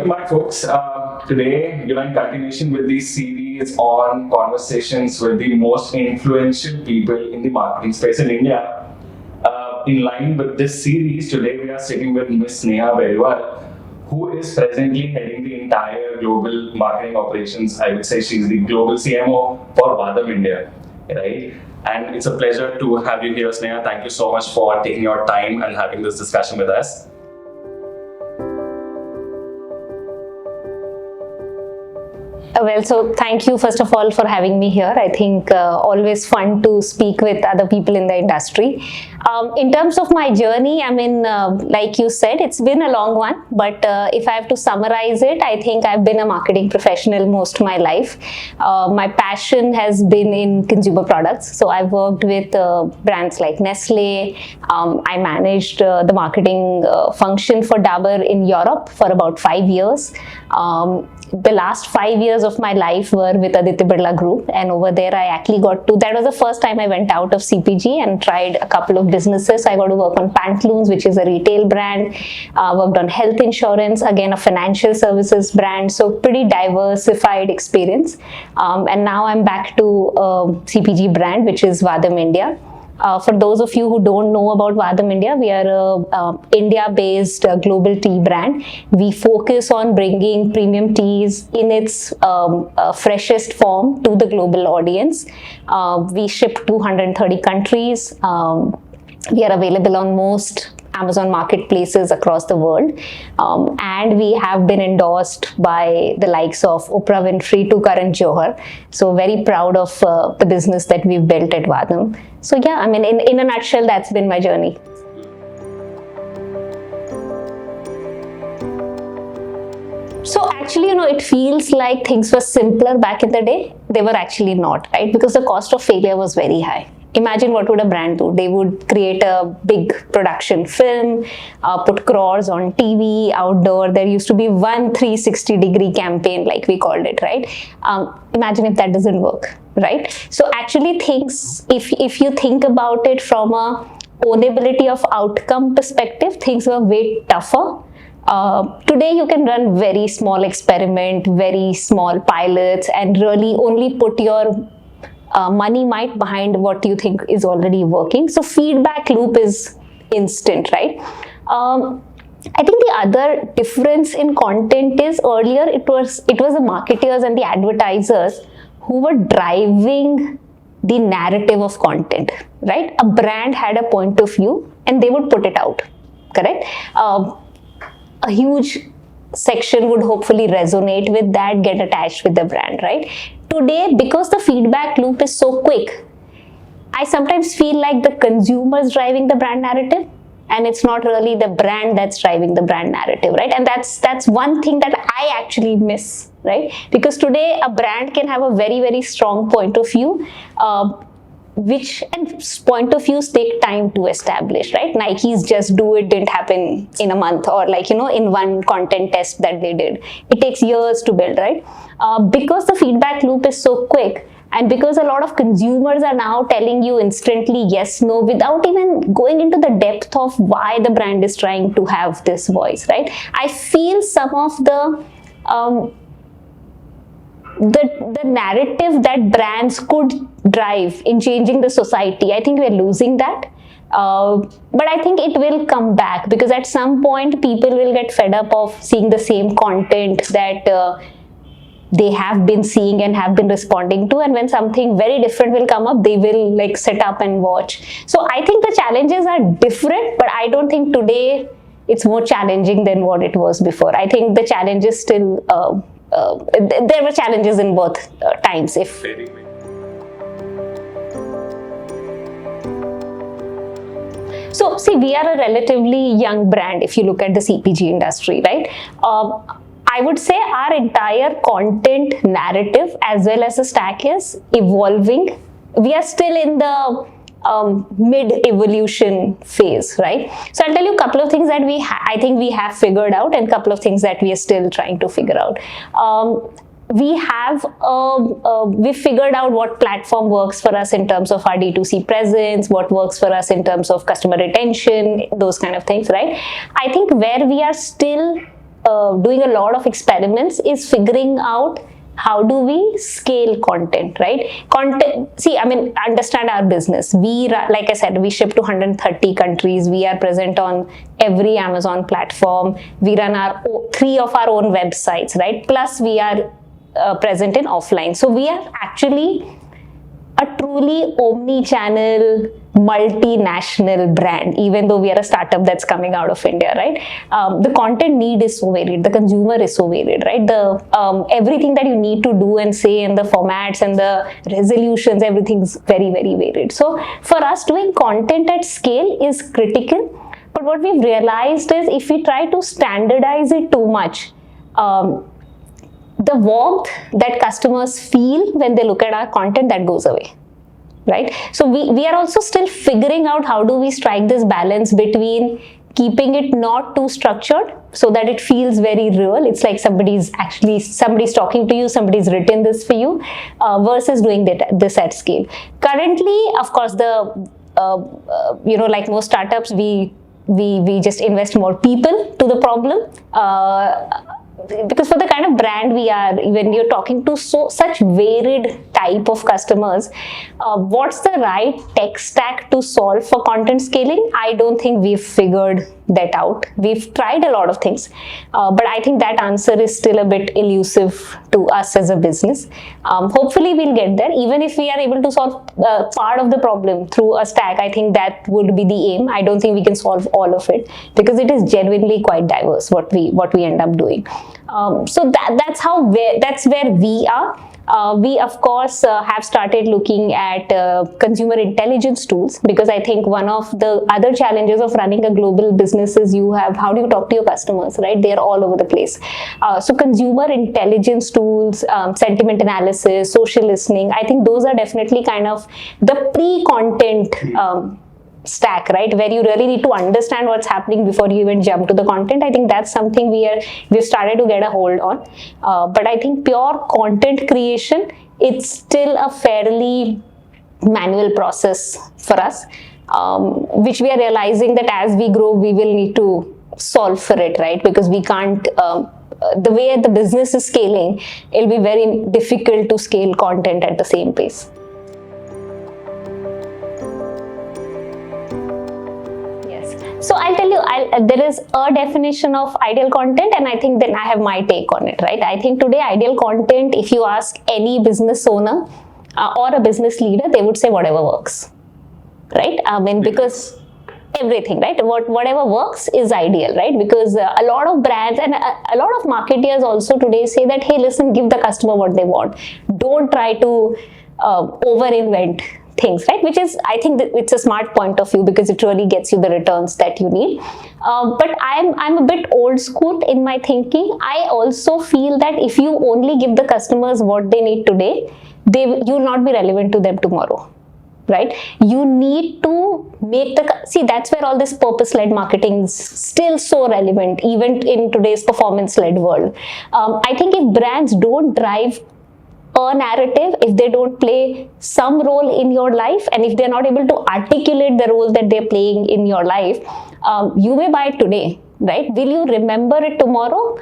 Welcome back, folks. Today, in continuation with the series on conversations with the most influential people in the marketing space in India. In line with this series, today we are sitting with Ms. Sneha Beriwal, who is presently heading the entire global marketing operations. I would say she's the global CMO for Vahdam India, right? And it's a pleasure to have you here, Sneha. Thank you so much for taking your time and having this discussion with us. Well, so thank you first of all for having me here. I think always fun to speak with other people in the industry. In terms of my journey, I mean, like you said, it's been a long one, but if I have to summarize it, I think I've been a marketing professional most of my life. My passion has been in consumer products. So I've worked with brands like Nestle. I managed the marketing function for Dabur in Europe for about 5 years. The last 5 years of my life were with Aditya Birla Group, and over there I actually that was the first time I went out of CPG and tried a couple of businesses. I got to work on Pantaloons, which is a retail brand, worked on health insurance, again a financial services brand, so pretty diversified experience. And now I'm back to CPG brand, which is Vahdam India. For those of you who don't know about Vahdam India, we are a India-based global tea brand. We focus on bringing premium teas in its freshest form to the global audience. We ship to 130 countries. We are available on most Amazon marketplaces across the world, and we have been endorsed by the likes of Oprah Winfrey to Karan Johar. So very proud of the business that we've built at Vahdam. So yeah, I mean, in a nutshell, that's been my journey. So actually, it feels like things were simpler back in the day. They were actually not, right? Because the cost of failure was very high. Imagine what would a brand do? They would create a big production film, put crores on TV, outdoor. There used to be one 360-degree campaign, like we called it, right? Imagine if that doesn't work, right? So actually things, if you think about it from a ownability of outcome perspective, things were way tougher. Today you can run very small experiment, very small pilots, and really only put your money might behind what you think is already working. So feedback loop is instant, right? I think the other difference in content is earlier it was the marketers and the advertisers who were driving the narrative of content, right? A brand had a point of view and they would put it out, correct? A huge section would hopefully resonate with that, get attached with the brand, right? Today, because the feedback loop is so quick, I sometimes feel like the consumer is driving the brand narrative and it's not really the brand that's driving the brand narrative, right? And that's one thing that I actually miss, right? Because today a brand can have a very, very strong point of view, and point of views take time to establish, right? Nike's Just Do It didn't happen in a month or in one content test that they did. It takes years to build, right? Because the feedback loop is so quick, and because a lot of consumers are now telling you instantly yes, no, without even going into the depth of why the brand is trying to have this voice, right? I feel some of the narrative that brands could drive in changing the society, I think we're losing that. But I think it will come back, because at some point people will get fed up of seeing the same content that they have been seeing and have been responding to, and when something very different will come up, they will sit up and watch. So I think the challenges are different, but I don't think today it's more challenging than what it was before. I think the challenge is still there were challenges in both times. So see, we are a relatively young brand if you look at the CPG industry, right? I would say our entire content narrative as well as the stack is evolving. We are still in the mid-evolution phase, right? So I'll tell you a couple of things that I think we have figured out, and a couple of things that we are still trying to figure out. We figured out what platform works for us in terms of our D2C presence, what works for us in terms of customer retention, those kind of things, right? I think where we are still doing a lot of experiments is figuring out how do we scale content, right? Understand our business. Like I said, we ship to 130 countries. We are present on every Amazon platform. We run 3 of our own websites, right? Plus we are present in offline. So we are actually a truly omni-channel, multinational brand, even though we are a startup that's coming out of India, right? The content need is so varied, the consumer is so varied, right? Everything that you need to do and say, and the formats and the resolutions, everything's very, very varied. So for us, doing content at scale is critical. But what we've realized is if we try to standardize it too much, the warmth that customers feel when they look at our content, that goes away, right? So we are also still figuring out how do we strike this balance between keeping it not too structured so that it feels very real. It's like somebody's talking to you, somebody's written this for you, versus doing this at scale. Currently, of course, like most startups, we just invest more people to the problem. Because for the kind of brand we are, when you're talking to such varied type of customers, what's the right tech stack to solve for content scaling? I don't think we've figured that out. We've tried a lot of things, but I think that answer is still a bit elusive to us as a business. Hopefully we'll get there. Even if we are able to solve part of the problem through a stack, I think that would be the aim. I don't think we can solve all of it because it is genuinely quite diverse what we end up doing. So that's where we are. We of course have started looking at consumer intelligence tools, because I think one of the other challenges of running a global business is how do you talk to your customers, right? They're all over the place. So consumer intelligence tools, sentiment analysis, social listening, I think those are definitely kind of the pre-content stack, right, where you really need to understand what's happening before you even jump to the content. I think that's something we've started to get a hold on. But I think pure content creation, it's still a fairly manual process for us, which we are realizing that as we grow, we will need to solve for it, right? Because we can't, the way the business is scaling, it'll be very difficult to scale content at the same pace. So I'll tell you, there is a definition of ideal content, and I think then I have my take on it, right? I think today ideal content, if you ask any business owner or a business leader, they would say whatever works, right? Because everything, right? Whatever works is ideal, right? Because a lot of brands and a lot of marketers also today say that, hey, listen, give the customer what they want. Don't try to over-invent things, right? Which is, I think that it's a smart point of view because it really gets you the returns that you need. But I'm a bit old school in my thinking. I also feel that if you only give the customers what they need today, you'll not be relevant to them tomorrow, right? You need to make that's where all this purpose-led marketing is still so relevant, even in today's performance-led world. I think if brands don't drive a narrative, if they don't play some role in your life, and if they're not able to articulate the role that they're playing in your life, you may buy it today, right? Will you remember it tomorrow?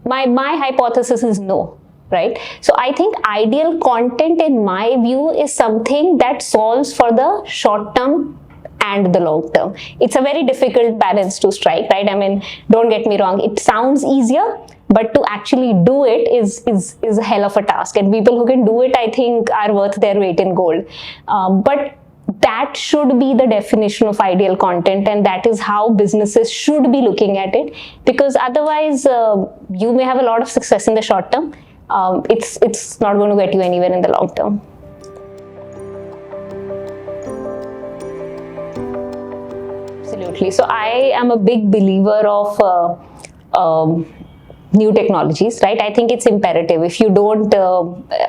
My hypothesis is no, right? So I think ideal content, in my view, is something that solves for the short term and the long term. It's a very difficult balance to strike, right? I mean, don't get me wrong, it sounds easier, but to actually do it is a hell of a task. And people who can do it, I think, are worth their weight in gold. But that should be the definition of ideal content, and that is how businesses should be looking at it. Because otherwise, you may have a lot of success in the short term. It's not going to get you anywhere in the long term. Absolutely. So I am a big believer of new technologies, right? I think it's imperative. If you don't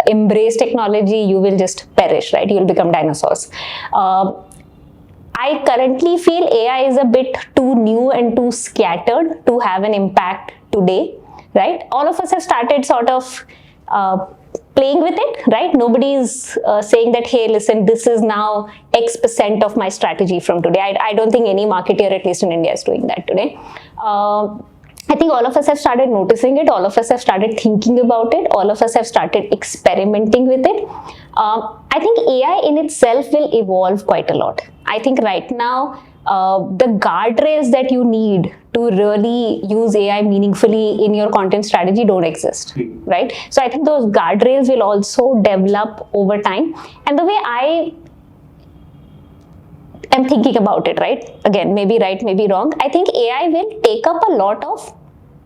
embrace technology, you will just perish, right? You'll become dinosaurs. I currently feel AI is a bit too new and too scattered to have an impact today, right? All of us have started sort of playing with it, right? Nobody is saying that, hey, listen, this is now X% of my strategy from today. I don't think any marketer, at least in India, is doing that today. I think all of us have started noticing it, all of us have started thinking about it, all of us have started experimenting with it. I think AI in itself will evolve quite a lot. I think right now, the guardrails that you need to really use AI meaningfully in your content strategy don't exist, right? So I think those guardrails will also develop over time. And the way I am thinking about it, right? Again, maybe right, maybe wrong. I think AI will take up a lot of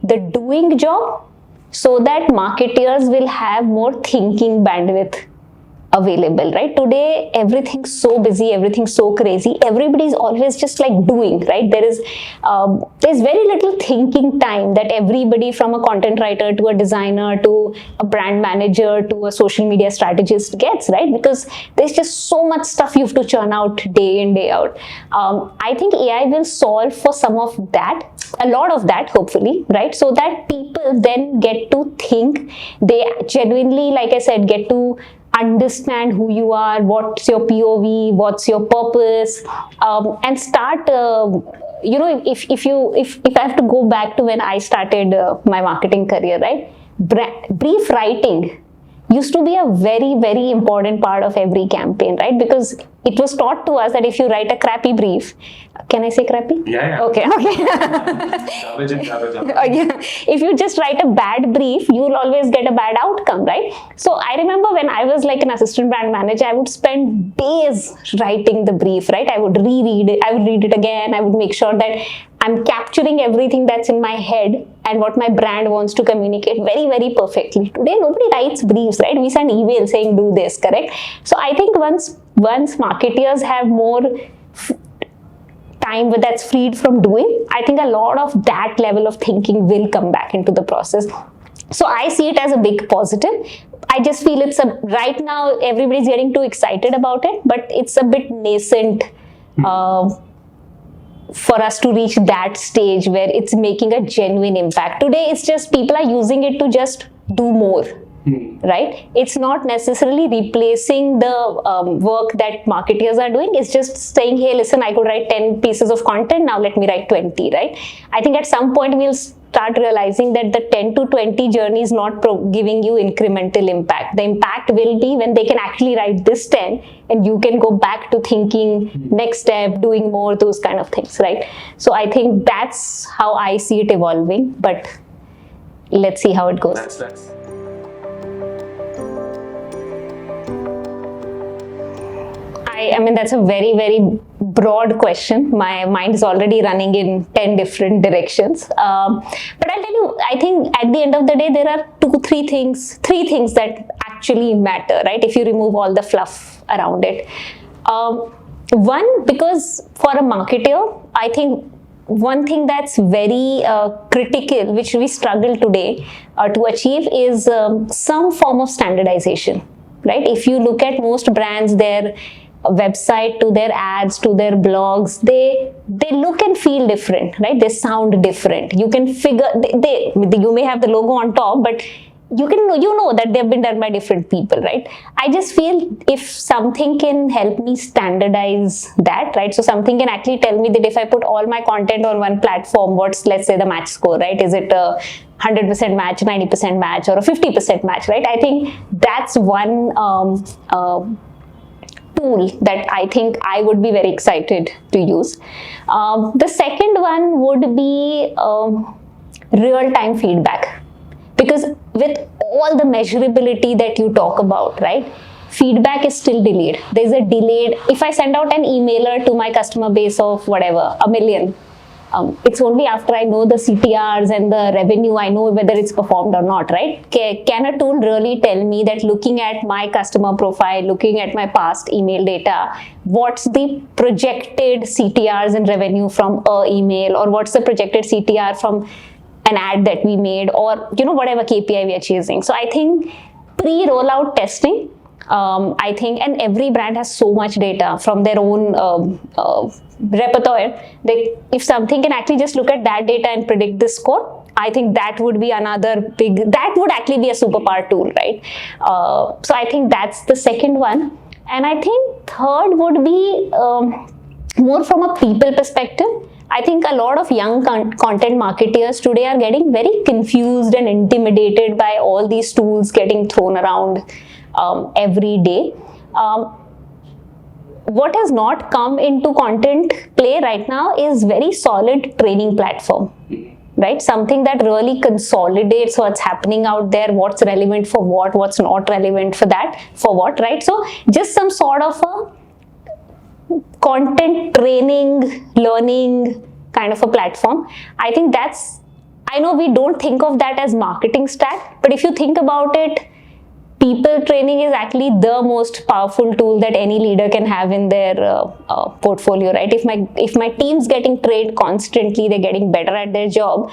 the doing job so that marketeers will have more thinking bandwidth available, right? Today, everything's so busy, everything's so crazy. Everybody's always just like doing, right? There's very little thinking time that everybody from a content writer to a designer to a brand manager to a social media strategist gets, right? Because there's just so much stuff you have to churn out day in, day out. I think AI will solve for some of that, a lot of that, hopefully, right? So that people then get to think, they genuinely, like I said, get to understand who you are, what's your POV, what's your purpose, and start. If I have to go back to when I started my marketing career, right? Brief writing used to be a very, very important part of every campaign, right? Because it was taught to us that if you write a crappy brief, can I say crappy? Yeah. Okay. Garbage and garbage. Yeah. If you just write a bad brief, you will always get a bad outcome, right? So I remember when I was like an assistant brand manager, I would spend days writing the brief, right? I would reread it, I would read it again, I would make sure that I'm capturing everything that's in my head and what my brand wants to communicate very, very perfectly. Today, nobody writes briefs, right? We send emails saying do this, correct? So I think once marketeers have more time that's freed from doing, I think a lot of that level of thinking will come back into the process. So I see it as a big positive. I just feel right now everybody's getting too excited about it, but it's a bit nascent for us to reach that stage where it's making a genuine impact. Today, it's just people are using it to just do more. Right? It's not necessarily replacing the work that marketers are doing. It's just saying, hey, listen, I could write 10 pieces of content. Now let me write 20, right? I think at some point we'll start realizing that the 10 to 20 journey is not giving you incremental impact. The impact will be when they can actually write this 10 and you can go back to thinking next step, doing more, those kind of things, right? So I think that's how I see it evolving, but let's see how it goes. That's I mean, that's a very, very broad question. My mind is already running in 10 different directions. But I'll tell you, I think at the end of the day, there are three things that actually matter, right? If you remove all the fluff around it. One, because for a marketer, I think one thing that's very critical, which we struggle today to achieve, is some form of standardization, right? If you look at most brands, their website to their ads to their blogs, they look and feel different, right? They sound different. You can figure you may have the logo on top, but you know that they've been done by different people, right? I just feel if something can help me standardize that, right? So something can actually tell me that if I put all my content on one platform, what's, let's say, the match score, right? Is it a 100% match, 90% match, or a 50% match, right? I think that's one tool that I think I would be very excited to use. The second one would be real-time feedback, because with all the measurability that you talk about, right, feedback is still delayed. There's a delayed, if I send out an emailer to my customer base of whatever, 1 million, it's only after I know the CTRs and the revenue, I know whether it's performed or not, right? Can a tool really tell me that looking at my customer profile, looking at my past email data, what's the projected CTRs and revenue from a email, or what's the projected CTR from an ad that we made, or whatever KPI we are chasing? So I think pre-rollout testing, I think, and every brand has so much data from their own repertoire. If something can actually just look at that data and predict the score, I think that would be that would actually be a superpower tool, right? So I think that's the second one. And I think third would be more from a people perspective. I think a lot of young content marketers today are getting very confused and intimidated by all these tools getting thrown around every day. What has not come into content play right now is very solid training platform, right? Something that really consolidates what's happening out there, what's relevant for what, what's not relevant for that, for what, right? So just some sort of a content training, learning kind of a platform. I think that's, I know we don't think of that as marketing stack, but if you think about it, people training is actually the most powerful tool that any leader can have in their portfolio, right? If my team's getting trained constantly, they're getting better at their job,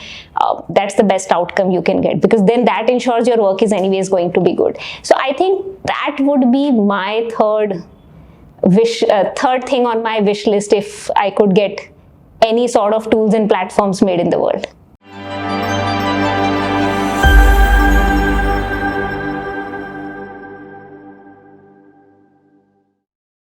that's the best outcome you can get, because then that ensures your work is anyways going to be good. So I think that would be my third thing on my wish list if I could get any sort of tools and platforms made in the world.